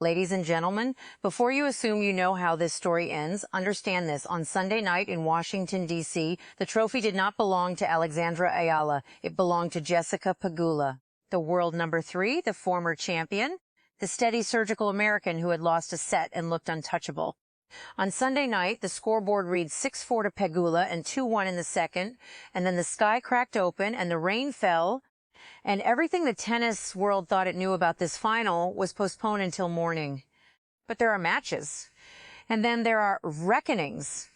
Ladies and gentlemen, before you assume you know how this story ends, understand this. On Sunday night in Washington, D.C., the trophy did not belong to Alexandra Eala. It belonged to Jessica Pegula, the world number 3, the former champion, the steady surgical American who had lost a set and looked untouchable. On Sunday night, the scoreboard reads 6-4 to Pegula and 2-1 in the second, and then the sky cracked open and the rain fell, and everything the tennis world thought it knew about this final was postponed until morning. But there are matches, and then there are reckonings.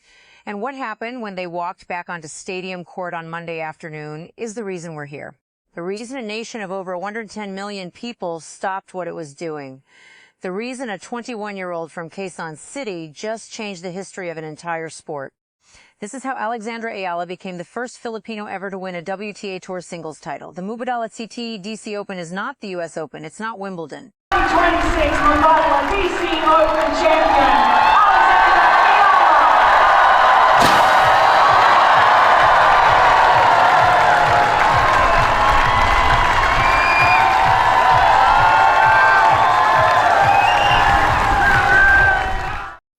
And what happened when they walked back onto stadium court on Monday afternoon is the reason we're here. The reason a nation of over 110 million people stopped what it was doing. The reason a 21-year-old from Quezon City just changed the history of an entire sport. This is how Alexandra Eala became the first Filipino ever to win a WTA Tour singles title. The Mubadala CT DC Open is not the U.S. Open. It's not Wimbledon. 2026 Mubadala DC Open champion.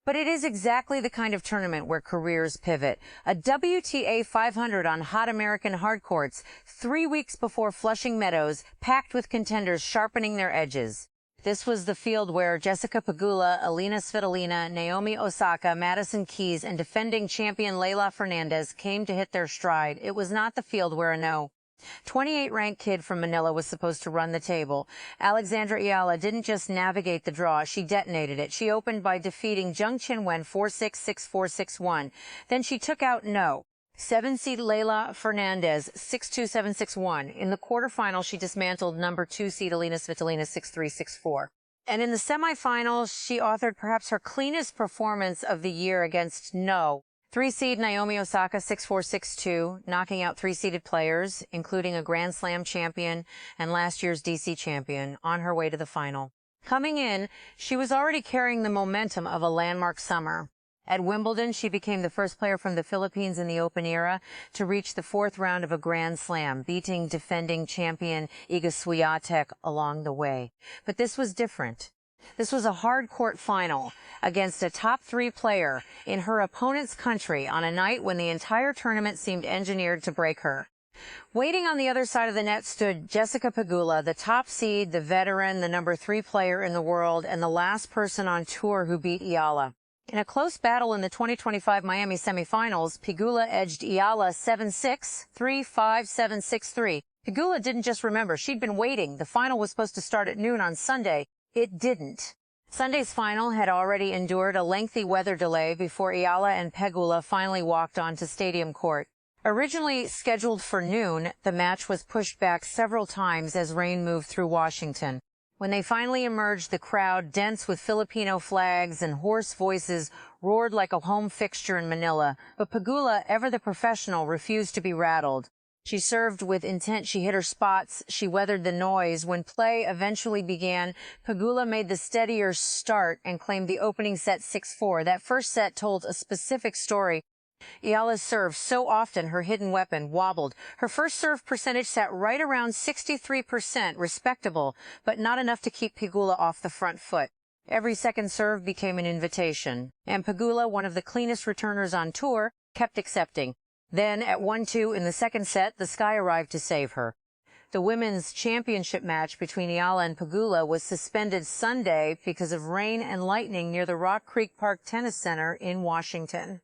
But it is exactly the kind of tournament where careers pivot. A WTA 500 on hot American hard courts 3 weeks before Flushing Meadows, packed with contenders sharpening their edges. This was the field where Jessica Pegula, Alina Svitolina, Naomi Osaka, Madison Keys, and defending champion Leylah Fernandez came to hit their stride. It was not the field where a 28-ranked kid from Manila was supposed to run the table. Alexandra Eala didn't just navigate the draw, she detonated it. She opened by defeating Zheng Qinwen 4-6, 6-4, 6-1. Then she took out 7-seed Leylah Fernandez 6-2, 7-6-1. In the quarterfinal, she dismantled number 2 seed Alina Svitolina 6-3, 6-4. And in the semifinals, she authored perhaps her cleanest performance of the year against 3-seed Naomi Osaka 6-4, 6-2, knocking out 3-seeded players, including a Grand Slam champion and last year's DC champion, on her way to the final. Coming in, she was already carrying the momentum of a landmark summer. At Wimbledon, she became the first player from the Philippines in the Open era to reach the 4th round of a Grand Slam, beating defending champion Iga Swiatek along the way. But this was different. This was a hard-court final against a top 3 player in her opponent's country on a night when the entire tournament seemed engineered to break her. Waiting on the other side of the net stood Jessica Pegula, the top seed, the veteran, the number 3 player in the world, and the last person on tour who beat Eala. In a close battle in the 2025 Miami semifinals, Pegula edged Eala 7-6, 3-5, 7, 6-3. Pegula didn't just remember. She'd been waiting. The final was supposed to start at noon on Sunday. It didn't. Sunday's final had already endured a lengthy weather delay before Eala and Pegula finally walked onto stadium court. Originally scheduled for noon, the match was pushed back several times as rain moved through Washington. When they finally emerged, the crowd, dense with Filipino flags and hoarse voices, roared like a home fixture in Manila. But Pegula, ever the professional, refused to be rattled. She served with intent, she hit her spots, she weathered the noise. When play eventually began, Pegula made the steadier start and claimed the opening set 6-4. That first set told a specific story. Eala's serve, so often her hidden weapon, wobbled. Her first serve percentage sat right around 63%, respectable, but not enough to keep Pegula off the front foot. Every second serve became an invitation, and Pegula, one of the cleanest returners on tour, kept accepting. Then, at 1-2 in the second set, the sky arrived to save her. The women's championship match between Eala and Pegula was suspended Sunday because of rain and lightning near the Rock Creek Park Tennis Center in Washington.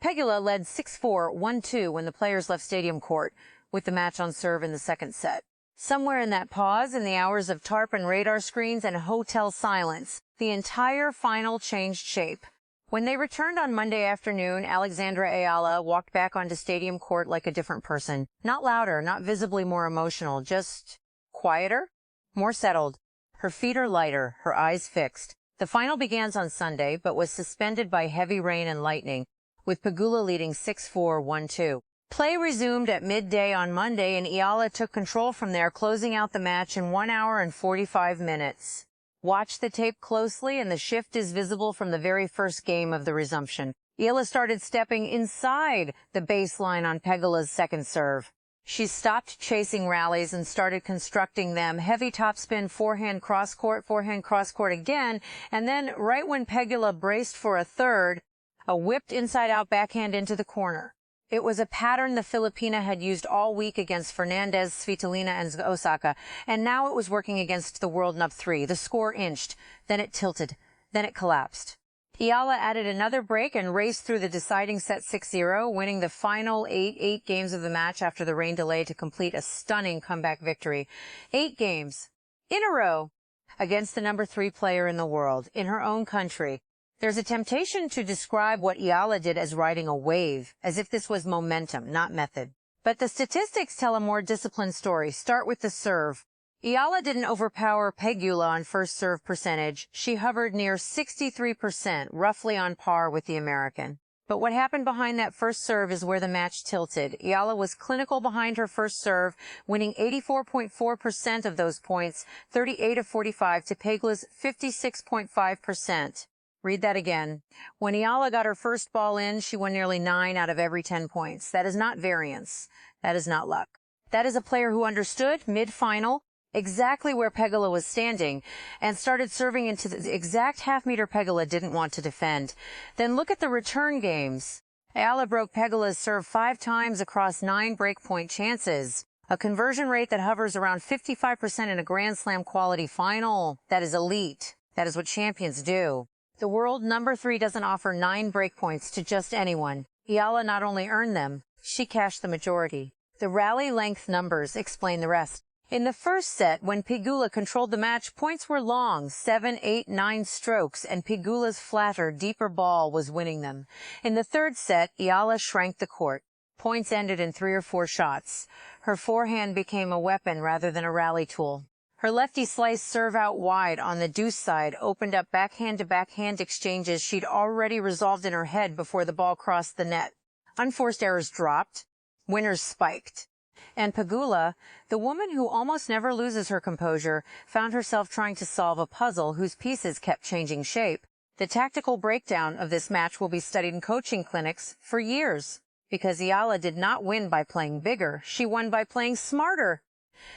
Pegula led 6-4, 1-2 when the players left stadium court, with the match on serve in the second set. Somewhere in that pause, in the hours of tarp and radar screens and hotel silence, the entire final changed shape. When they returned on Monday afternoon, Alexandra Eala walked back onto stadium court like a different person. Not louder, not visibly more emotional, just quieter, more settled. Her feet are lighter, her eyes fixed. The final begins on Sunday, but was suspended by heavy rain and lightning, with Pegula leading 6-4, 1-2. Play resumed at midday on Monday, and Eala took control from there, closing out the match in 1 hour and 45 minutes. Watch the tape closely, and the shift is visible from the very first game of the resumption. Eala started stepping inside the baseline on Pegula's second serve. She stopped chasing rallies and started constructing them. Heavy topspin, forehand cross court again, and then right when Pegula braced for a third, a whipped inside-out backhand into the corner. It was a pattern the Filipina had used all week against Fernandez, Svitolina, and Osaka, and now it was working against the world nub 3. The score inched, then it tilted, then it collapsed. Eala added another break and raced through the deciding set 6-0, winning the final eight games of the match after the rain delay to complete a stunning comeback victory. 8 games in a row against the number 3 player in the world, in her own country. There's a temptation to describe what Eala did as riding a wave, as if this was momentum, not method. But the statistics tell a more disciplined story. Start with the serve. Eala didn't overpower Pegula on first serve percentage. She hovered near 63%, roughly on par with the American. But what happened behind that first serve is where the match tilted. Eala was clinical behind her first serve, winning 84.4% of those points, 38 of 45 to Pegula's 56.5%. Read that again. When Eala got her first ball in, she won nearly 9 out of every 10 points. That is not variance. That is not luck. That is a player who understood, mid-final, exactly where Pegula was standing and started serving into the exact half-meter Pegula didn't want to defend. Then look at the return games. Eala broke Pegula's serve 5 times across 9 breakpoint chances, a conversion rate that hovers around 55% in a Grand Slam quality final. That is elite. That is what champions do. The world number 3 doesn't offer 9 breakpoints to just anyone. Eala not only earned them, she cashed the majority. The rally length numbers explain the rest. In the first set, when Pegula controlled the match, points were long, 7, 8, 9 strokes, and Pegula's flatter, deeper ball was winning them. In the third set, Eala shrank the court. Points ended in 3 or 4 shots. Her forehand became a weapon rather than a rally tool. Her lefty slice serve out wide on the deuce side opened up backhand-to-backhand exchanges she'd already resolved in her head before the ball crossed the net. Unforced errors dropped. Winners spiked. And Pegula, the woman who almost never loses her composure, found herself trying to solve a puzzle whose pieces kept changing shape. The tactical breakdown of this match will be studied in coaching clinics for years, because Eala did not win by playing bigger. She won by playing smarter.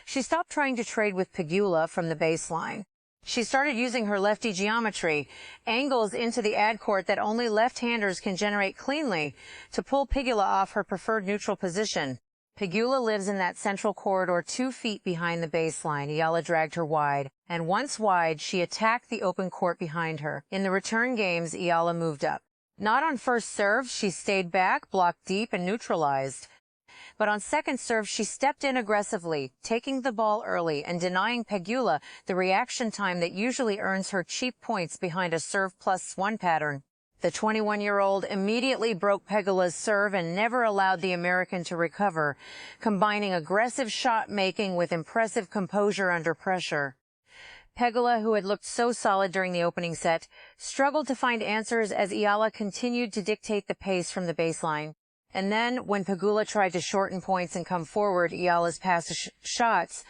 She stopped trying to trade with Pegula from the baseline. She started using her lefty geometry, angles into the ad court that only left-handers can generate cleanly, to pull Pegula off her preferred neutral position. Pegula lives in that central corridor 2 feet behind the baseline. Eala dragged her wide, and once wide, she attacked the open court behind her. In the return games, Eala moved up. Not on first serve, she stayed back, blocked deep, and neutralized. But on second serve, she stepped in aggressively, taking the ball early and denying Pegula the reaction time that usually earns her cheap points behind a serve plus 1 pattern. The 21-year-old immediately broke Pegula's serve and never allowed the American to recover, combining aggressive shot-making with impressive composure under pressure. Pegula, who had looked so solid during the opening set, struggled to find answers as Eala continued to dictate the pace from the baseline. And then, when Pegula tried to shorten points and come forward, Eala's pass shots,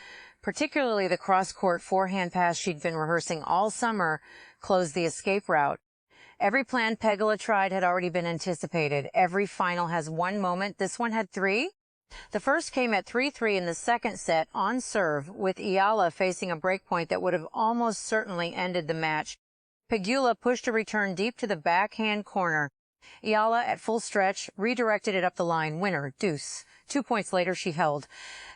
particularly the cross-court forehand pass she'd been rehearsing all summer, closed the escape route. Every plan Pegula tried had already been anticipated. Every final has 1 moment. This one had 3. The first came at 3-3 in the second set on serve, with Eala facing a breakpoint that would have almost certainly ended the match. Pegula pushed a return deep to the backhand corner. Eala, at full stretch, redirected it up the line. Winner, deuce. 2 points later, she held.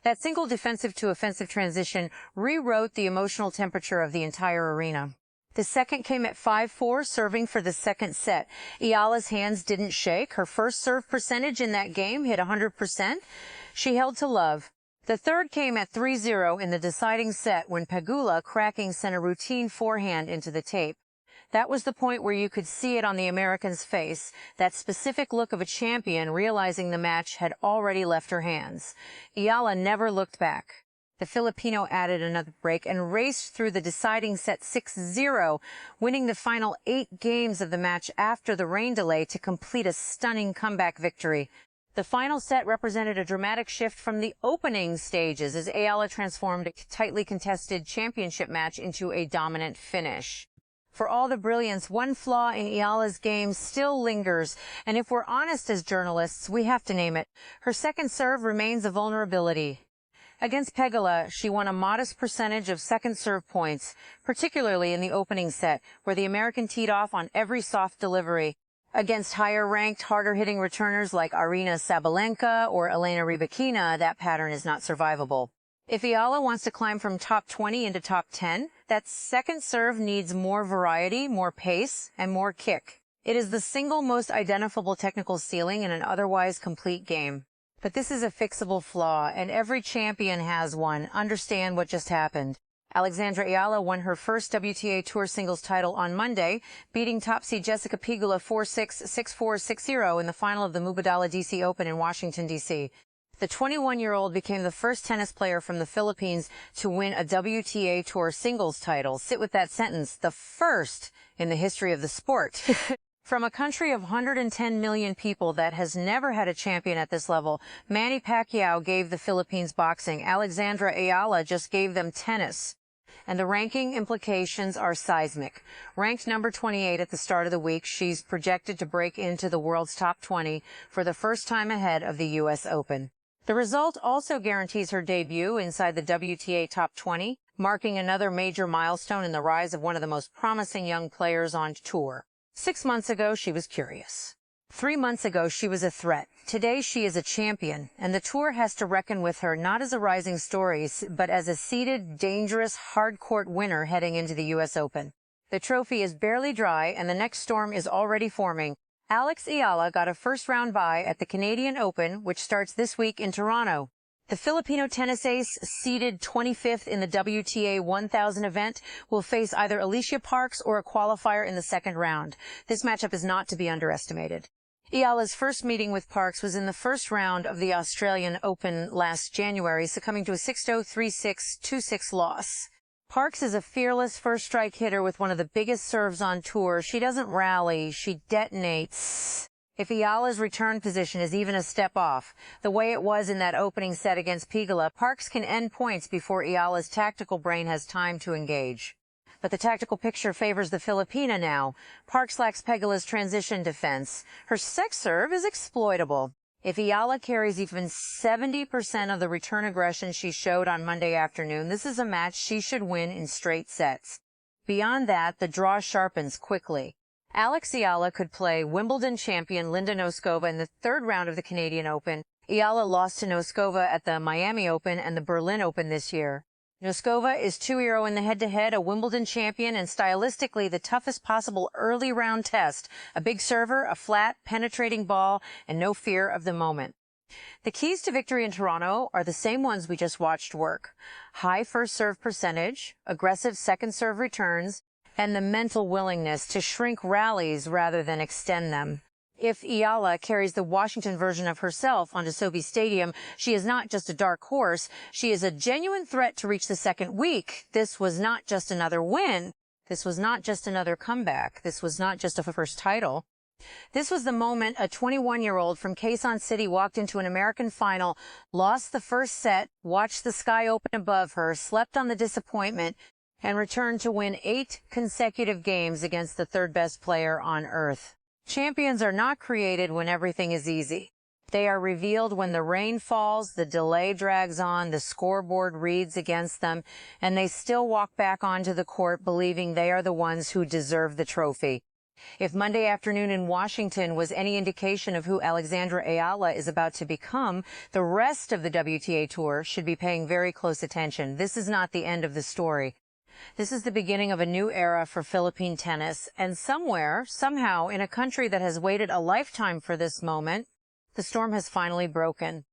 That single defensive to offensive transition rewrote the emotional temperature of the entire arena. The second came at 5-4, serving for the second set. Eala's hands didn't shake. Her first serve percentage in that game hit 100%. She held to love. The third came at 3-0 in the deciding set when Pegula, cracking, sent a routine forehand into the tape. That was the point where you could see it on the American's face, that specific look of a champion realizing the match had already left her hands. Eala never looked back. The Filipino added another break and raced through the deciding set 6-0, winning the final 8 games of the match after the rain delay to complete a stunning comeback victory. The final set represented a dramatic shift from the opening stages as Eala transformed a tightly contested championship match into a dominant finish. For all the brilliance, one flaw in Eala's game still lingers, and if we're honest as journalists, we have to name it. Her second serve remains a vulnerability. Against Eala, she won a modest percentage of second serve points, particularly in the opening set, where the American teed off on every soft delivery. Against higher-ranked, harder-hitting returners like Aryna Sabalenka or Elena Rybakina, that pattern is not survivable. If Eala wants to climb from top 20 into top 10, that second serve needs more variety, more pace, and more kick. It is the single most identifiable technical ceiling in an otherwise complete game. But this is a fixable flaw, and every champion has one. Understand what just happened. Alexandra Eala won her first WTA Tour singles title on Monday, beating top seed Jessica Pegula 4-6, 6-4, 6-0 in the final of the Mubadala DC Open in Washington, D.C. The 21-year-old became the first tennis player from the Philippines to win a WTA Tour singles title. Sit with that sentence, the first in the history of the sport. From a country of 110 million people that has never had a champion at this level, Manny Pacquiao gave the Philippines boxing. Alexandra Eala just gave them tennis. And the ranking implications are seismic. Ranked number 28 at the start of the week, she's projected to break into the world's top 20 for the first time ahead of the U.S. Open. The result also guarantees her debut inside the WTA top 20, marking another major milestone in the rise of one of the most promising young players on tour. 6 months ago, she was curious. 3 months ago, she was a threat. Today, she is a champion, and the tour has to reckon with her not as a rising star, but as a seeded, dangerous, hard-court winner heading into the U.S. Open. The trophy is barely dry, and the next storm is already forming. Alex Eala got a first-round bye at the Canadian Open, which starts this week in Toronto. The Filipino tennis ace, seeded 25th in the WTA 1000 event, will face either Alicia Parks or a qualifier in the second round. This matchup is not to be underestimated. Eala's first meeting with Parks was in the first round of the Australian Open last January, succumbing to a 6-0, 3-6, 2-6 loss. Parks is a fearless first-strike hitter with one of the biggest serves on tour. She doesn't rally, she detonates. If Eala's return position is even a step off, the way it was in that opening set against Pegula, Parks can end points before Eala's tactical brain has time to engage. But the tactical picture favors the Filipina now. Parks lacks Pegula's transition defense. Her sex serve is exploitable. If Eala carries even 70% of the return aggression she showed on Monday afternoon, this is a match she should win in straight sets. Beyond that, the draw sharpens quickly. Alex Eala could play Wimbledon champion Linda Noskova in the third round of the Canadian Open. Eala lost to Noskova at the Miami Open and the Berlin Open this year. Noskova is 2-0 in the head-to-head, a Wimbledon champion, and stylistically the toughest possible early round test. A big server, a flat, penetrating ball, and no fear of the moment. The keys to victory in Toronto are the same ones we just watched work. High first serve percentage, aggressive second serve returns, and the mental willingness to shrink rallies rather than extend them. If Eala carries the Washington version of herself onto SoFi Stadium, she is not just a dark horse, she is a genuine threat to reach the second week. This was not just another win. This was not just another comeback. This was not just a first title. This was the moment a 21-year-old from Quezon City walked into an American final, lost the first set, watched the sky open above her, slept on the disappointment, and returned to win 8 consecutive games against the third best player on earth. Champions are not created when everything is easy. They are revealed when the rain falls, the delay drags on, the scoreboard reads against them, and they still walk back onto the court believing they are the ones who deserve the trophy. If Monday afternoon in Washington was any indication of who Alexandra Eala is about to become, the rest of the WTA Tour should be paying very close attention. This is not the end of the story. This is the beginning of a new era for Philippine tennis, and somewhere, somehow, in a country that has waited a lifetime for this moment, the storm has finally broken.